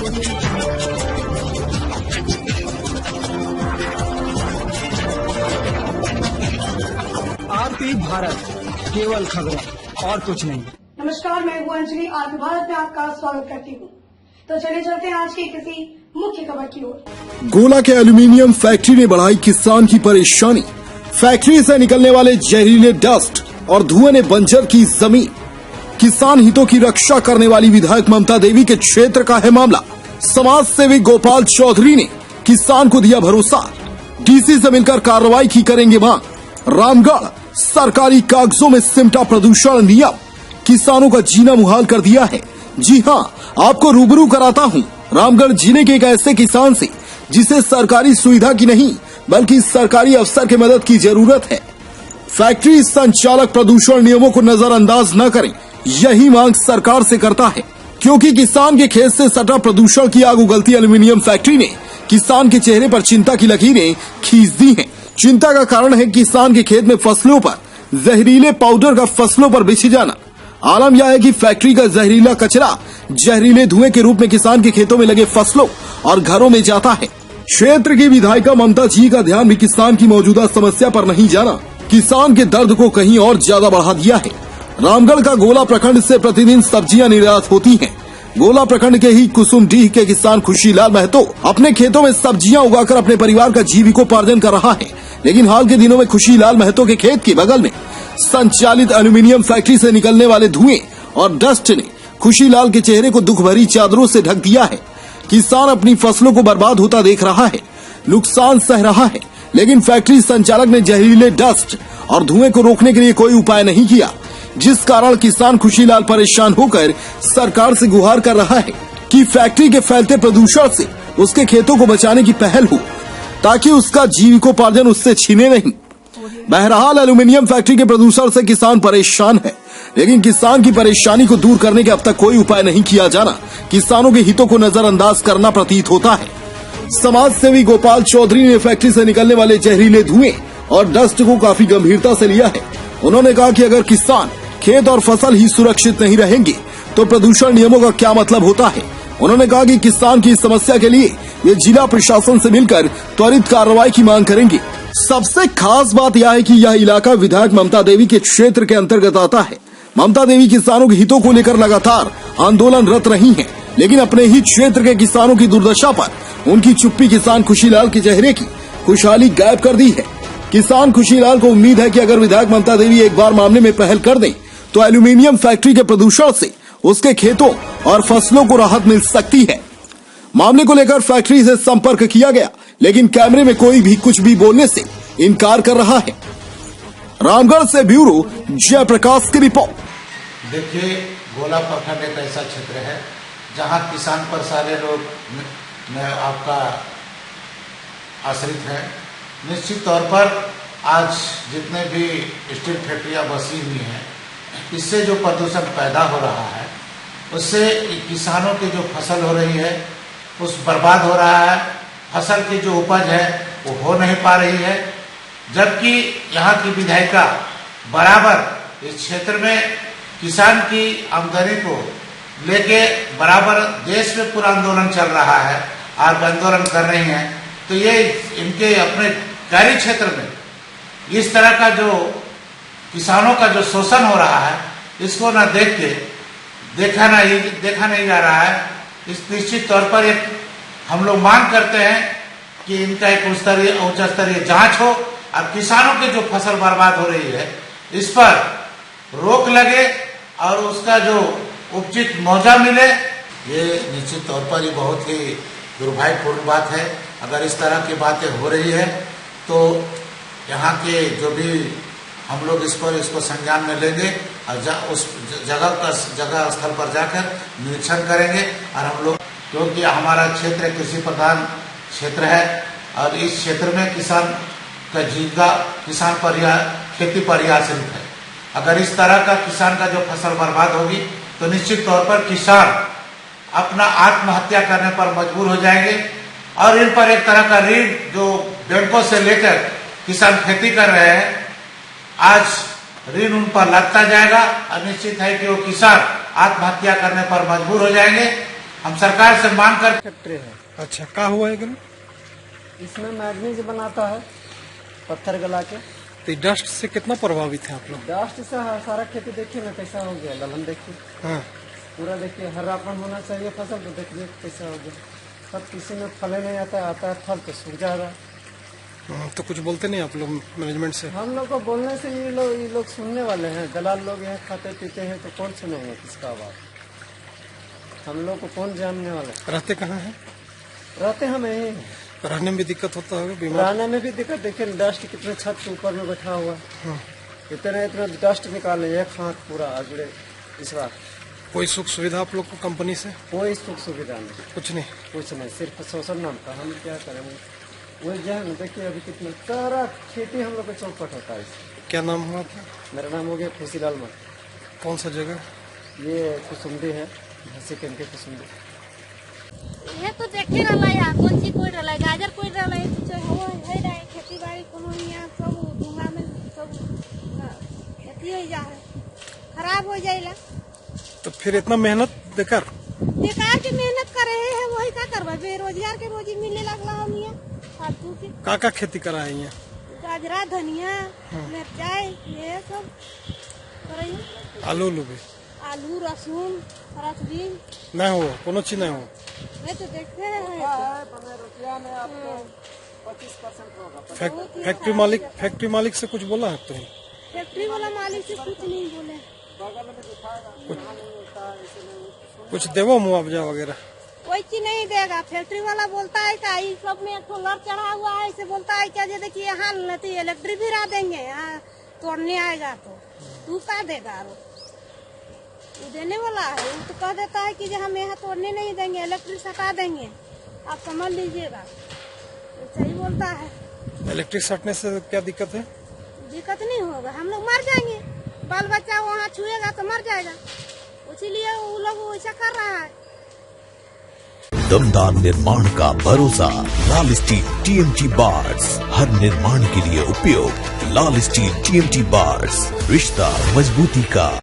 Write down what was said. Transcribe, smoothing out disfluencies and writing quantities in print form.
आरती भारत, केवल खबरें और कुछ नहीं। नमस्कार, मैं हूँ अंजलि। आरती भारत में आपका स्वागत करती हूँ। तो चलिए चलते हैं आज की किसी मुख्य खबर की ओर। गोला के एल्यूमीनियम फैक्ट्री ने बढ़ाई किसान की परेशानी। फैक्ट्री से निकलने वाले जहरीले डस्ट और धुएं ने बंजर की जमीन। किसान हितों की रक्षा करने वाली विधायक ममता देवी के क्षेत्र का है मामला। समाज सेवी गोपाल चौधरी ने किसान को दिया भरोसा, डीसी से मिलकर कार्रवाई की करेंगे मांग। रामगढ़ सरकारी कागजों में सिमटा प्रदूषण नियम, किसानों का जीना मुहाल कर दिया है। जी हां, आपको रूबरू कराता हूं रामगढ़ जिले के एक ऐसे किसान से जिसे सरकारी सुविधा की नहीं बल्कि सरकारी अफसर की मदद की जरूरत है। फैक्ट्री संचालक प्रदूषण नियमों को नजरअंदाज न करें, यही मांग सरकार से करता है, क्योंकि किसान के खेत से सटा प्रदूषण की आग उगलती एल्यूमीनियम फैक्ट्री ने किसान के चेहरे पर चिंता की लकीरें खींच दी हैं। चिंता का कारण है किसान के खेत में फसलों पर जहरीले पाउडर का फसलों पर बिछ जाना। आलम यह है कि फैक्ट्री का जहरीला कचरा जहरीले धुएं के रूप में किसान के खेतों में लगे फसलों और घरों में जाता है। क्षेत्र की विधायिका ममता जी का ध्यान भी किसान की मौजूदा समस्या पर नहीं जाना, किसान के दर्द को कहीं और ज्यादा बढ़ा दिया है। रामगढ़ का गोला प्रखंड से प्रतिदिन सब्जियां निर्यात होती हैं। गोला प्रखंड के ही कुसुमडीह के किसान खुशीलाल महतो अपने खेतों में सब्जियां उगाकर अपने परिवार का जीविकोपार्जन कर रहा है। लेकिन हाल के दिनों में खुशीलाल महतो के खेत के बगल में संचालित एल्यूमीनियम फैक्ट्री से निकलने वाले धुएं और डस्ट ने खुशीलाल के चेहरे को दुख भरी चादरों से ढक दिया है। किसान अपनी फसलों को बर्बाद होता देख रहा है, नुकसान सह रहा है, लेकिन फैक्ट्री संचालक ने जहरीले डस्ट और धुएं को रोकने के लिए कोई उपाय नहीं किया, जिस कारण किसान खुशीलाल परेशान होकर सरकार से गुहार कर रहा है कि फैक्ट्री के फैलते प्रदूषण से उसके खेतों को बचाने की पहल हो, ताकि उसका जीविकोपार्जन उससे छीने नहीं। बहरहाल एल्यूमीनियम फैक्ट्री के प्रदूषण से किसान परेशान है, लेकिन किसान की परेशानी को दूर करने के अब तक कोई उपाय नहीं किया जाना किसानों के हितों को नजरअंदाज करना प्रतीत होता है। समाज सेवी गोपाल चौधरी ने फैक्ट्री से निकलने वाले जहरीले धुएं और डस्ट को काफी गंभीरता से लिया है। उन्होंने कहा कि अगर किसान खेत और फसल ही सुरक्षित नहीं रहेंगे तो प्रदूषण नियमों का क्या मतलब होता है। उन्होंने कहा कि किसान की इस समस्या के लिए वे जिला प्रशासन से मिलकर त्वरित कार्रवाई की मांग करेंगे। सबसे खास बात यह है कि यह इलाका विधायक ममता देवी के क्षेत्र के अंतर्गत आता है। ममता देवी किसानों के हितों को लेकर लगातार आंदोलनरत रही हैं, लेकिन अपने ही क्षेत्र के किसानों की दुर्दशा पर उनकी चुप्पी किसान खुशीलाल के चेहरे की खुशहाली गायब कर दी है। किसान खुशीलाल को उम्मीद है कि अगर विधायक ममता देवी एक बार मामले में पहल कर दें तो एल्यूमीनियम फैक्ट्री के प्रदूषण से उसके खेतों और फसलों को राहत मिल सकती है। मामले को लेकर फैक्ट्री से संपर्क किया गया, लेकिन कैमरे में कोई भी कुछ भी बोलने से इनकार कर रहा है। रामगढ़ से ब्यूरो जयप्रकाश की रिपोर्ट। देखिए, गोला प्रखंड एक ऐसा क्षेत्र है जहां किसान पर सारे लोग आपका आश्रित है। निश्चित तौर पर आज जितने भी स्टील फैक्ट्रियां बसी हुई हैं, इससे जो प्रदूषण पैदा हो रहा है उससे किसानों की जो फसल हो रही है उस बर्बाद हो रहा है। फसल की जो उपज है वो हो नहीं पा रही है, जबकि यहाँ की विधायिका बराबर इस क्षेत्र में किसान की आमदनी को लेके बराबर देश में पूरा आंदोलन चल रहा है, आज आंदोलन कर रही हैं। तो ये इनके अपने कार्य क्षेत्र में इस तरह का जो किसानों का जो शोषण हो रहा है, इसको ना देख के देखा नहीं जा रहा है। इस निश्चित तौर पर एक हम लोग मांग करते हैं कि इनका एक उच्च स्तरीय जांच हो और किसानों की जो फसल बर्बाद हो रही है इस पर रोक लगे और उसका जो उचित मुआवजा मिले। ये निश्चित तौर पर ये बहुत ही दुर्भाग्यपूर्ण बात है। अगर इस तरह की बातें हो रही है तो यहाँ के जो भी हम लोग इसको संज्ञान में लेंगे और उस जगह स्थल पर जाकर निरीक्षण करेंगे। और हम लोग, क्योंकि हमारा क्षेत्र कृषि प्रधान क्षेत्र है और इस क्षेत्र में किसान का जीविका खेती पर ही आश्रित है। अगर इस तरह का किसान का जो फसल बर्बाद होगी तो निश्चित तौर पर किसान अपना आत्महत्या करने पर मजबूर हो जाएंगे और इन पर एक तरह का ऋण जो बैंकों से लेकर किसान खेती कर रहे हैं, आज ऋण उन पर लगता जाएगा और निश्चित है कि वो किसान आत्महत्या करने पर मजबूर हो जाएंगे। हम सरकार से मांग कर फैक्ट्री है। अच्छा, क्या हुआ है कि इसमें मैग्नीज बनाता है पत्थर गला के। तो डस्ट से कितना प्रभावित है आप लोग? डस्ट से सारा खेती देखिए ना कैसा हो गया, ललन देखिए हाँ, पूरा, देखिए हरापन होना चाहिए फसल, तो देखिए कैसा हो गया। सब किसी में फले नहीं आता है फल तो सूख जाएगा। तो कुछ बोलते नहीं आप लोग मैनेजमेंट से? हम लोग को बोलने से ये लोग सुनने वाले हैं, दलाल लोग यहाँ खाते पीते हैं तो कौन सुनेंगे किसका बात? हम लोग को कौन जानने वाला? रहते कहाँ हैं? रहते हम यही हैं। रहने में भी दिक्कत होता होगा, बीमार? रहने में भी दिक्कत, देखिए डस्ट कितने छत के ऊपर में बैठा हुआ, हाँ। इतना डस्ट निकाले एक हाथ पूरा अगड़े। इस बार कोई सुख सुविधा आप लोग को कंपनी से? कोई सुख सुविधा नहीं, कुछ नहीं। कुछ नहीं, सिर्फ शोषण नाम का। हम क्या करेंगे? वही जो है ना, देखिए अभी कितना सारा खेती हम लोग को चौपट होता है इससे। क्या नाम हुआ आपका? मेरा नाम हो गया खुशीलाल मत। कौन सा जगह? ये कुसुम्डी है, भैंसी के इनके कुसुम्डी। ये तो देखे रहा है, कौन सी कोई रहा है, गाजर कोई रहा है, कुछ हो है रहा है, खेती बाड़ी कोनो यहाँ सब धुआं में सब खेती हो जा है, खराब हो जाएगा। तो फिर इतना मेहनत बेकार की मेहनत कर रहे हैं, वही का करवा, बेरोजगार के रोजी मिलने लगला हम यहाँ फालतू के। का खेती करा है यहाँ? गाजरा, धनिया, मिर्चाई, ये सब करें। आलू भी? आलू, लहसुन, हरा बीन नहीं हो, कोनो चीज नहीं हो। मैं तो देखते हैं। 15 रुपया में आपको 25% होगा। फैक्ट्री मालिक से कुछ बोला है? तो फैक्ट्री वाला मालिक से कुछ नहीं बोले। कुछ देवो मुआवजा वगैरह? कोई चीज नहीं देगा। फैक्ट्री वाला बोलता है क्या ये सब में एक लड़ चढ़ा हुआ है, इसे बोलता है क्या, देखिए यहाँ इलेक्ट्रिक भी ला देंगे, यहाँ तोड़ने आएगा तो तू क्या देगा? वो देने वाला है, वो तो कह देता है कि हम यहाँ तोड़ने नहीं देंगे, इलेक्ट्रिक हटा देंगे, आप समझ लीजिएगा। सही बोलता है। इलेक्ट्रिक सटने से क्या दिक्कत है? दिक्कत नहीं होगा, हम लोग मर जाएंगे, बाल बच्चा वहाँ छुएगा तो मर जाएगा, इसीलिए वो लोग वैसा कर रहा है। दमदार निर्माण का भरोसा लाल स्टील TMT बार्स, हर निर्माण के लिए उपयोग। लाल स्टील TMT बार्स, रिश्ता मजबूती का।